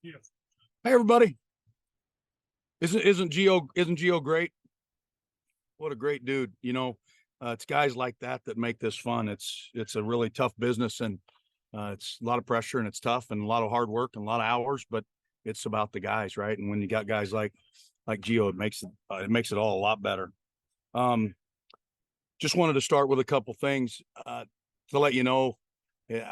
Yes. Hey everybody. Isn't Gio great? What a great dude. It's guys like that make this fun. It's a really tough business, and it's a lot of pressure, and it's tough, and a lot of hard work and a lot of hours, but it's about the guys, right? And when you got guys like Gio, it makes it all a lot better. Um, just wanted to start with a couple things to let you know.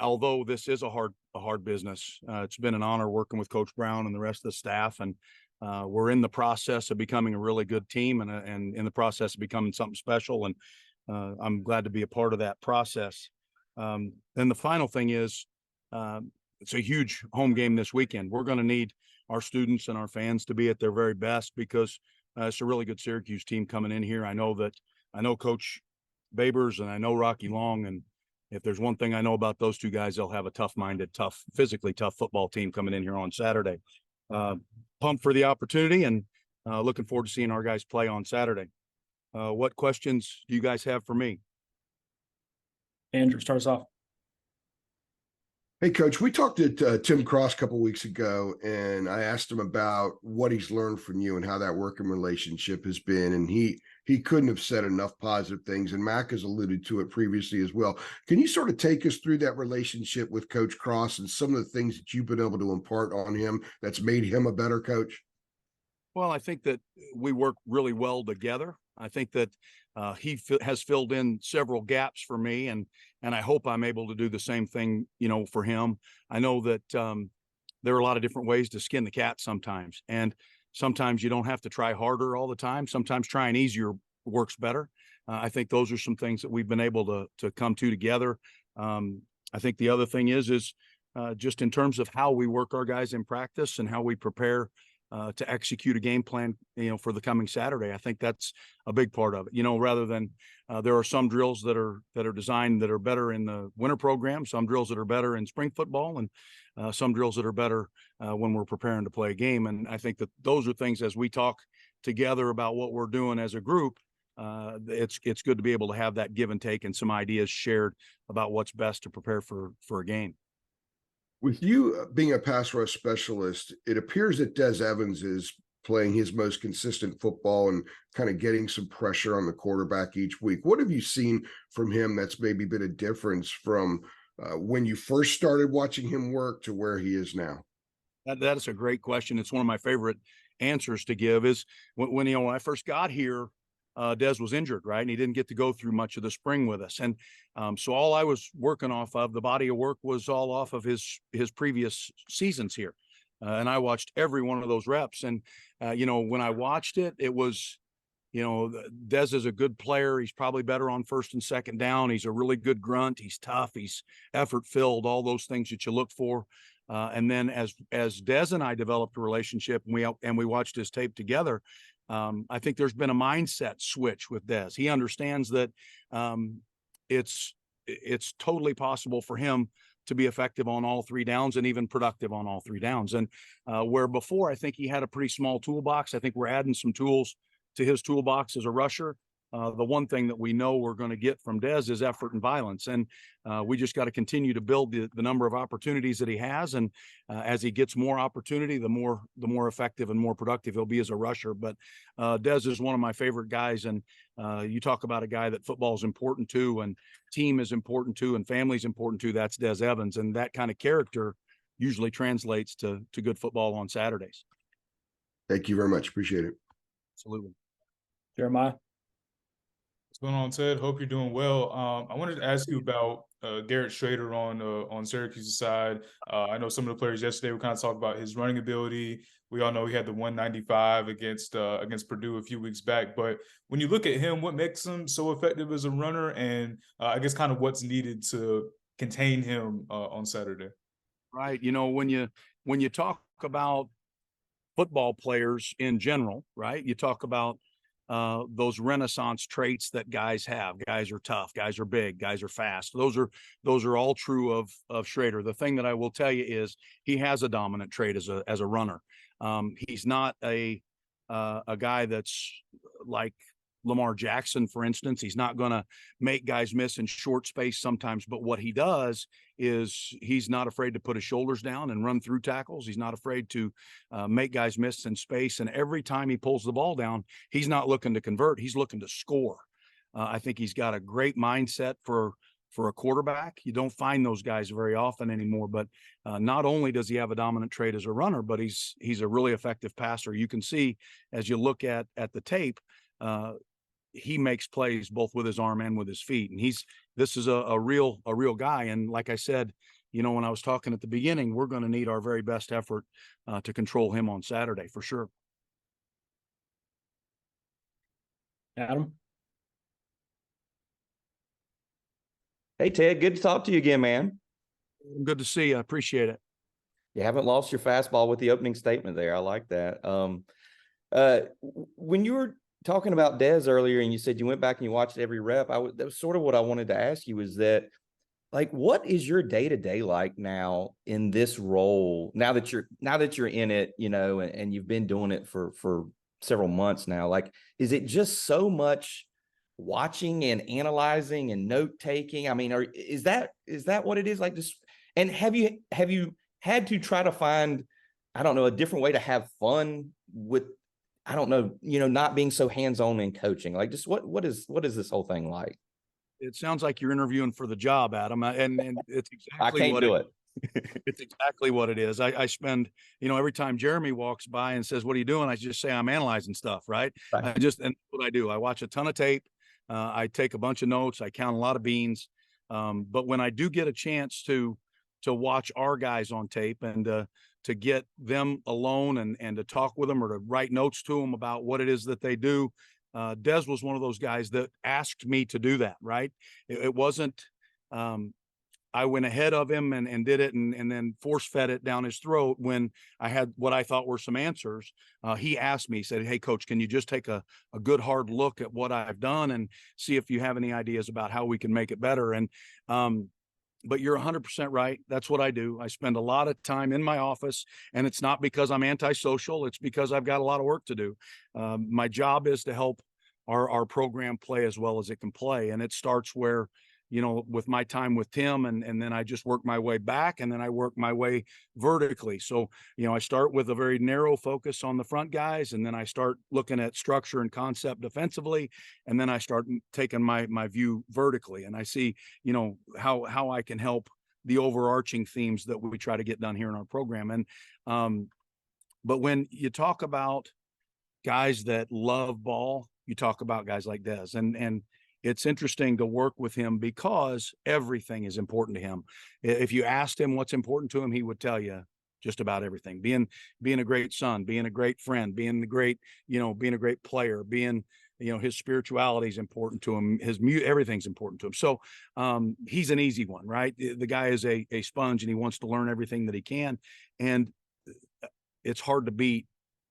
Although this is a hard business, it's been an honor working with Coach Brown and the rest of the staff, and we're in the process of becoming a really good team, and in the process of becoming something special. And I'm glad to be a part of that process. Then the final thing is, it's a huge home game this weekend. We're going to need our students and our fans to be at their very best, because it's a really good Syracuse team coming in here. I know Coach Babers, and I know Rocky Long, and if there's one thing I know about those two guys, they'll have a tough-minded, physically tough football team coming in here on Saturday. Pumped for the opportunity, and looking forward to seeing our guys play on Saturday. What questions do you guys have for me? Andrew, start us off. Hey, Coach, we talked to Tim Cross a couple weeks ago, and I asked him about what he's learned from you and how that working relationship has been. And he couldn't have said enough positive things, and Mac has alluded to it previously as well. Can you sort of take us through that relationship with Coach Cross and some of the things that you've been able to impart on him that's made him a better coach? Well, I think that we work really well together. I think that he has filled in several gaps for me, and I hope I'm able to do the same thing, for him. I know that there are a lot of different ways to skin the cat sometimes, and sometimes you don't have to try harder all the time. Sometimes trying easier works better. I think those are some things that we've been able to come to together. I think the other thing is just in terms of how we work our guys in practice and how we prepare to execute a game plan, for the coming Saturday. I think that's a big part of it. Rather than there are some drills that are designed that are better in the winter program, some drills that are better in spring football, and some drills that are better when we're preparing to play a game. And I think that those are things, as we talk together about what we're doing as a group, it's good to be able to have that give and take and some ideas shared about what's best to prepare for a game. With you being a pass rush specialist, it appears that Des Evans is playing his most consistent football and kind of getting some pressure on the quarterback each week. What have you seen from him that's maybe been a difference from when you first started watching him work to where he is now? That is a great question. It's one of my favorite answers to give. Is when I first got here, Des was injured, right? And he didn't get to go through much of the spring with us. And so all I was working off of, the body of work, was all off of his previous seasons here. And I watched every one of those reps. And, when I watched it, it was, Des is a good player. He's probably better on first and second down. He's a really good grunt. He's tough. He's effort filled, all those things that you look for. And then as Des and I developed a relationship, and we watched his tape together, I think there's been a mindset switch with Des. He understands that it's totally possible for him to be effective on all three downs and even productive on all three downs. And where before I think he had a pretty small toolbox, I think we're adding some tools to his toolbox as a rusher. The one thing that we know we're going to get from Des is effort and violence. And we just got to continue to build the number of opportunities that he has. And as he gets more opportunity, the more effective and more productive he'll be as a rusher. But Des is one of my favorite guys. And you talk about a guy that football is important to, and team is important to, and family is important to. That's Des Evans. And that kind of character usually translates to good football on Saturdays. Thank you very much. Appreciate it. Absolutely. Jeremiah. What's going on, Ted? Hope you're doing well. I wanted to ask you about Garrett Schrader on Syracuse's side. I know some of the players yesterday were kind of talking about his running ability. We all know he had the 195 against Purdue a few weeks back. But when you look at him, what makes him so effective as a runner, and I guess kind of what's needed to contain him on Saturday? Right. When you talk about football players in general, right? You talk about those renaissance traits that guys have. Guys are tough, guys are big, guys are fast. Those are all true of Schrader. The thing that I will tell you is he has a dominant trait as a runner. He's not a guy that's like Lamar Jackson, for instance. He's not going to make guys miss in short space sometimes, but what he does is he's not afraid to put his shoulders down and run through tackles. He's not afraid to make guys miss in space. And every time he pulls the ball down, he's not looking to convert. He's looking to score. I think he's got a great mindset for a quarterback. You don't find those guys very often anymore, but not only does he have a dominant trait as a runner, but he's a really effective passer. You can see as you look at the tape, he makes plays both with his arm and with his feet. And this is a real guy. And like I said, when I was talking at the beginning, we're going to need our very best effort to control him on Saturday for sure. Adam. Hey, Ted, good to talk to you again, man. Good to see you. I appreciate it. You haven't lost your fastball with the opening statement there. I like that. When you were talking about Dez earlier and you said you went back and you watched every rep, that was sort of what I wanted to ask you is that, like, what is your day-to-day like now in this role, now that you're in it, and you've been doing it for several months now? Like, is it just so much watching and analyzing and note taking? I mean, is that what it is? Like, just, and have you had to try to find, I don't know, a different way to have fun with, I don't know, not being so hands-on in coaching? Like, just what is this whole thing like? It sounds like you're interviewing for the job, Adam, and it's exactly I can't do it. It's exactly what it is. I spend, every time Jeremy walks by and says, "What are you doing?" I just say, "I'm analyzing stuff," right? Right. And what I do, I watch a ton of tape. I take a bunch of notes. I count a lot of beans. But when I do get a chance to watch our guys on tape and to get them alone and to talk with them or to write notes to them about what it is that they do, Dez was one of those guys that asked me to do that, right? It wasn't, I went ahead of him and did it and then force fed it down his throat when I had what I thought were some answers. He asked me, he said, "Hey, coach, can you just take a good hard look at what I've done and see if you have any ideas about how we can make it better?" And, but you're 100% right. That's what I do. I spend a lot of time in my office, and it's not because I'm antisocial. It's because I've got a lot of work to do. My job is to help our program play as well as it can play. And it starts where, with my time with Tim, and then I just work my way back, and then I work my way vertically. So, I start with a very narrow focus on the front guys, and then I start looking at structure and concept defensively, and then I start taking my view vertically, and I see, how I can help the overarching themes that we try to get done here in our program. And, but when you talk about guys that love ball, you talk about guys like Dez, and it's interesting to work with him because everything is important to him. If you asked him what's important to him, he would tell you just about everything. Being a great son, being a great friend, being a great player, his spirituality is important to him. Everything's important to him. So he's an easy one, right? The guy is a sponge, and he wants to learn everything that he can. And it's hard to beat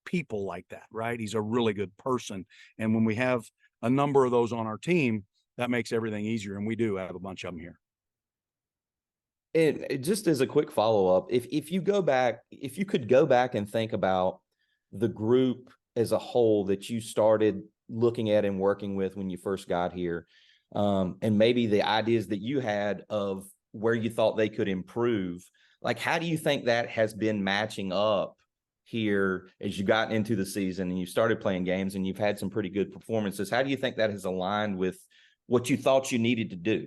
people like that, right? He's a really good person. And when we have a number of those on our team, that makes everything easier. And we do have a bunch of them here. And just as a quick follow-up, if you could go back and think about the group as a whole that you started looking at and working with when you first got here, and maybe the ideas that you had of where you thought they could improve, like, how do you think that has been matching up here as you got into the season and you started playing games and you've had some pretty good performances? How do you think that has aligned with what you thought you needed to do?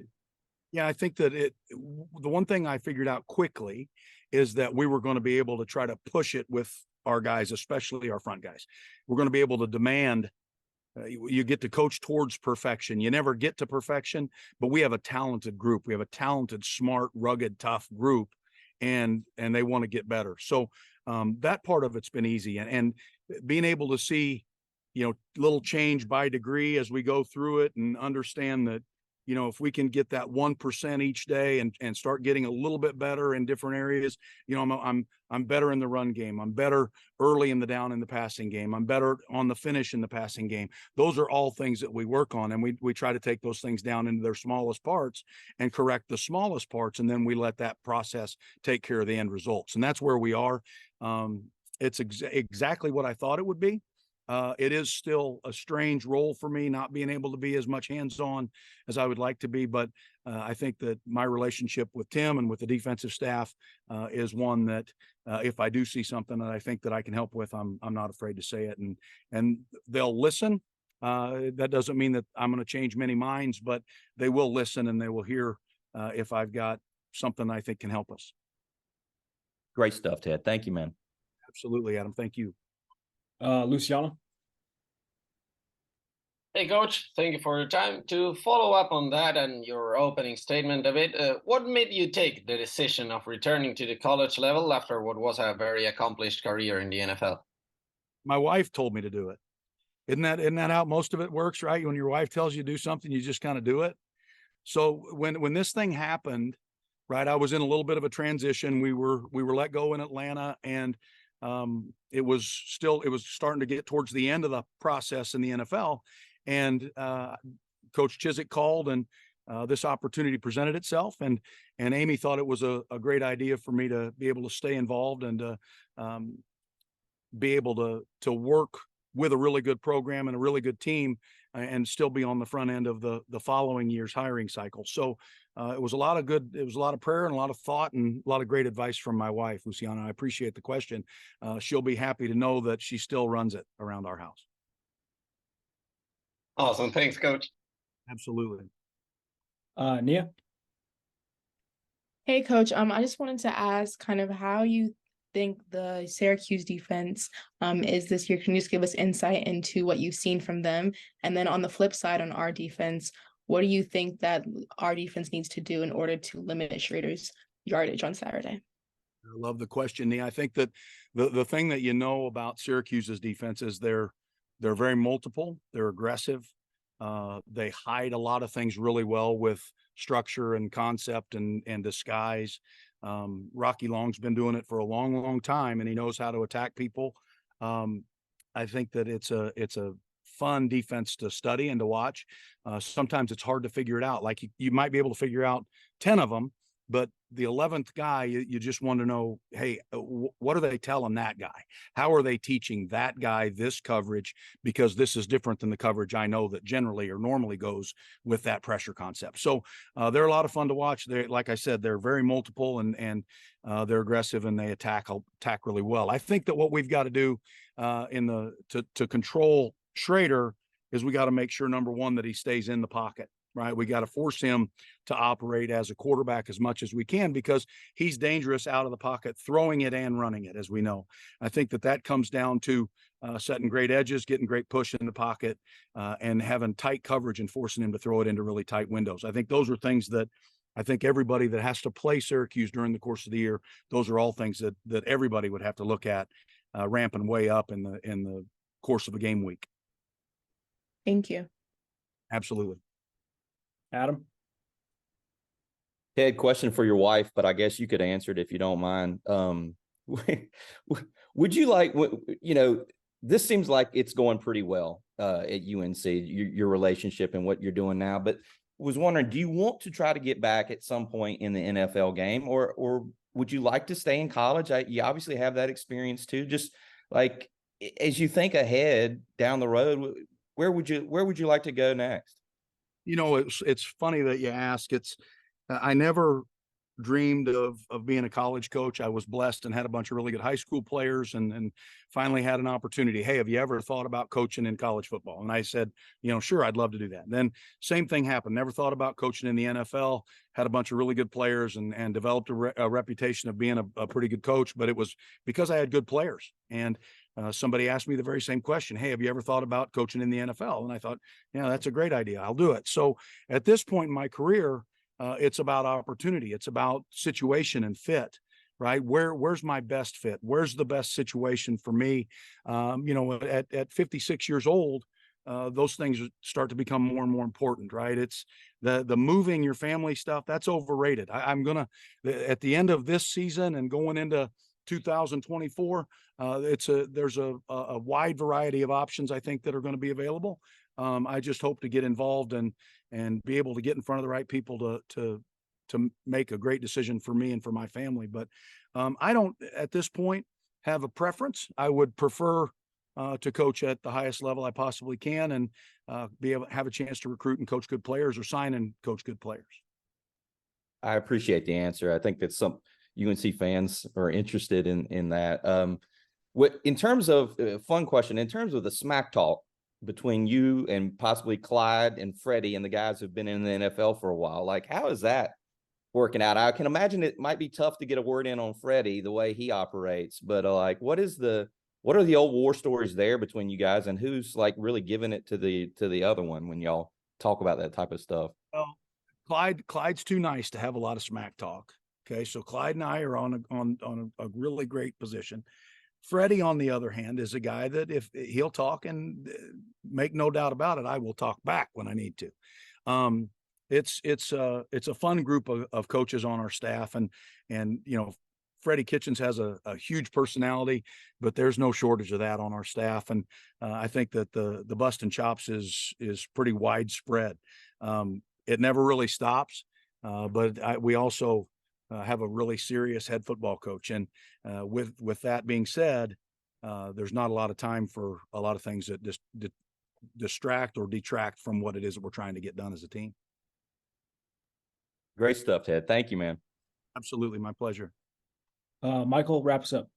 Yeah, I think that the one thing I figured out quickly is that we were going to be able to try to push it with our guys, especially our front guys. We're going to be able to demand, you get to coach towards perfection. You never get to perfection, but we have a talented group. We have a talented, smart, rugged, tough group, and they want to get better. So that part of it's been easy, and being able to see, little change by degree as we go through it, and understand that, if we can get that 1% each day and start getting a little bit better in different areas, I'm better in the run game. I'm better early in the down in the passing game. I'm better on the finish in the passing game. Those are all things that we work on, and we try to take those things down into their smallest parts and correct the smallest parts. And then we let that process take care of the end results. And that's where we are. It's exactly what I thought it would be. It is still a strange role for me, not being able to be as much hands-on as I would like to be. But I think that my relationship with Tim and with the defensive staff is one that if I do see something that I think that I can help with, I'm not afraid to say it, and they'll listen. That doesn't mean that I'm going to change many minds, but they will listen and they will hear if I've got something I think can help us. Great stuff, Ted. Thank you, man. Absolutely, Adam. Thank you. Luciano. Hey, Coach, thank you for your time. To follow up on that and your opening statement, David, what made you take the decision of returning to the college level after what was a very accomplished career in the NFL? My wife told me to do it. Isn't that how most of it works, right? When your wife tells you to do something, you just kind of do it. So when this thing happened, right, I was in a little bit of a transition. We were let go in Atlanta, and it was starting to get towards the end of the process in the NFL. And Coach Chizik called, and this opportunity presented itself, and Amy thought it was a great idea for me to be able to stay involved and to be able to work with a really good program and a really good team and still be on the front end of the following year's hiring cycle. So it was a lot of prayer and a lot of thought and a lot of great advice from my wife, Luciana. I appreciate the question. She'll be happy to know that she still runs it around our house. Awesome. Thanks, Coach. Absolutely. Nia. Hey, Coach. I just wanted to ask kind of how you think the Syracuse defense is this year. Can you just give us insight into what you've seen from them? And then on the flip side, on our defense, what do you think that our defense needs to do in order to limit Schrader's yardage on Saturday? I love the question, Nia. I think that the thing that you know about Syracuse's defense is they're very multiple. They're aggressive. They hide a lot of things really well with structure and concept and disguise. Rocky Long's been doing it for a long, long time, and he knows how to attack people. I think that it's a fun defense to study and to watch. Sometimes it's hard to figure it out. Like you might be able to figure out 10 of them, but the 11th guy, you just want to know, hey, what are they telling that guy? How are they teaching that guy this coverage? Because this is different than the coverage I know that generally or normally goes with that pressure concept. So they're a lot of fun to watch. They, like I said, they're very multiple and they're aggressive and they attack really well. I think that what we've got to do to control Schrader is we got to make sure, number one, that he stays in the pocket. Right. We got to force him to operate as a quarterback as much as we can because he's dangerous out of the pocket, throwing it and running it, as we know. I think that comes down to setting great edges, getting great push in the pocket, and having tight coverage and forcing him to throw it into really tight windows. I think those are things that I think everybody that has to play Syracuse during the course of the year, those are all things that everybody would have to look at ramping way up in the course of a game week. Thank you. Absolutely. Adam. Ted, question for your wife, but I guess you could answer it if you don't mind. Would you like, this seems like it's going pretty well at UNC, your relationship and what you're doing now, but was wondering, do you want to try to get back at some point in the NFL game or would you like to stay in college? You obviously have that experience too. Just like, as you think ahead down the road, where would you like to go next? It's funny that you ask. I never dreamed of being a college coach. I was blessed and had a bunch of really good high school players and finally had an opportunity. Hey, have you ever thought about coaching in college football? And I said, sure, I'd love to do that. And then same thing happened. Never thought about coaching in the NFL, had a bunch of really good players and developed a reputation of being a pretty good coach, but it was because I had good players. And somebody asked me the very same question. Hey, have you ever thought about coaching in the NFL? And I thought, yeah, that's a great idea. I'll do it. So at this point in my career, it's about opportunity. It's about situation and fit, right? Where's my best fit? Where's the best situation for me? At 56 years old, those things start to become more and more important, right? It's the moving your family stuff. That's overrated. I'm going to, at the end of this season and going into 2024, there's a wide variety of options I think that are going to be available. I just hope to get involved and be able to get in front of the right people to make a great decision for me and for my family. But I don't at this point have a preference. I would prefer to coach at the highest level I possibly can, and be able to have a chance to recruit and coach good players, or sign and coach good players. I appreciate the answer. I think that some UNC fans are interested in that. What in terms of fun question, in terms of the smack talk between you and possibly Clyde and Freddie and the guys who've been in the NFL for a while, like how is that working out? I can imagine it might be tough to get a word in on Freddie the way he operates, but like what are the old war stories there between you guys, and who's like really giving it to the other one when y'all talk about that type of stuff? Well, Clyde's too nice to have a lot of smack talk. Okay, so Clyde and I are on a really great position. Freddie, on the other hand, is a guy that if he'll talk, and make no doubt about it, I will talk back when I need to. It's a fun group of coaches on our staff, and you know, Freddie Kitchens has a huge personality, but there's no shortage of that on our staff, and I think that the bust and chops is pretty widespread. It never really stops, but we also have a really serious head football coach, and with that being said, there's not a lot of time for a lot of things that just distract or detract from what it is that we're trying to get done as a team. Great stuff, Ted. Thank you, man. Absolutely, my pleasure. Michael, wrap us up.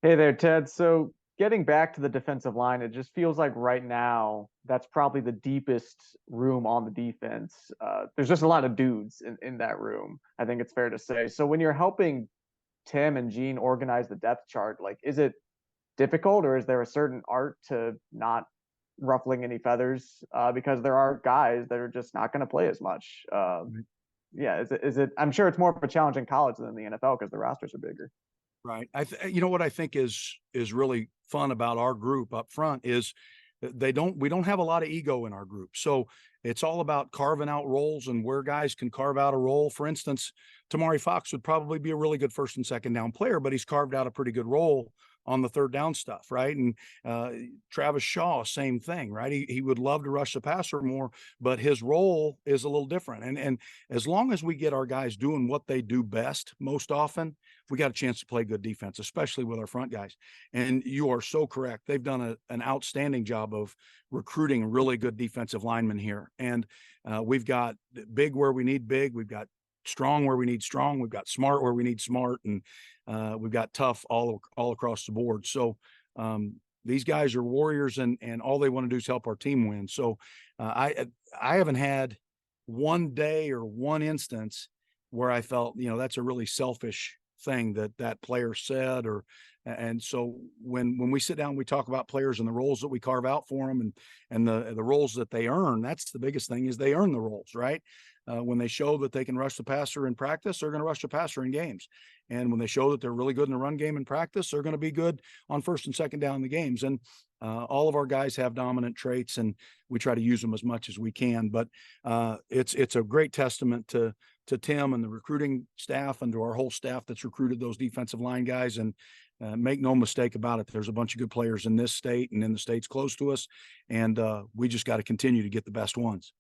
Hey there, Ted. So getting back to the defensive line, it just feels like right now that's probably the deepest room on the defense. There's just a lot of dudes in that room, I think it's fair to say. So when you're helping Tim and Gene organize the depth chart, like, is it difficult, or is there a certain art to not ruffling any feathers? Because there are guys that are just not going to play as much. Yeah, is it? I'm sure it's more of a challenge in college than the NFL because the rosters are bigger. Right. You know what I think is really fun about our group up front is we don't have a lot of ego in our group. So it's all about carving out roles and where guys can carve out a role. For instance, Tamari Fox would probably be a really good first and second down player, but he's carved out a pretty good role on the third down stuff, right? And Travis Shaw, same thing, right? He would love to rush the passer more, but his role is a little different. And as long as we get our guys doing what they do best most often, we got a chance to play good defense, especially with our front guys. And you are so correct. They've done an outstanding job of recruiting really good defensive linemen here. And we've got big where we need big. We've got strong where we need strong. We've got smart where we need smart. And we've got tough all across the board. So these guys are warriors, and all they want to do is help our team win. So I haven't had one day or one instance where I felt, you know, that's a really selfish thing that player said, and so when we sit down, we talk about players and the roles that we carve out for them, and the roles that they earn. That's the biggest thing, is they earn the roles, right? When they show that they can rush the passer in practice, they're going to rush the passer in games. And when they show that they're really good in the run game in practice, they're going to be good on first and second down in the games. And all of our guys have dominant traits, and we try to use them as much as we can. But it's a great testament to Tim and the recruiting staff, and to our whole staff that's recruited those defensive line guys. And make no mistake about it, there's a bunch of good players in this state and in the states close to us, and we just got to continue to get the best ones.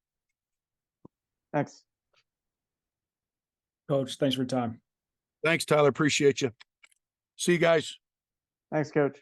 Thanks. Coach, thanks for your time. Thanks, Tyler. Appreciate you. See you guys. Thanks, Coach.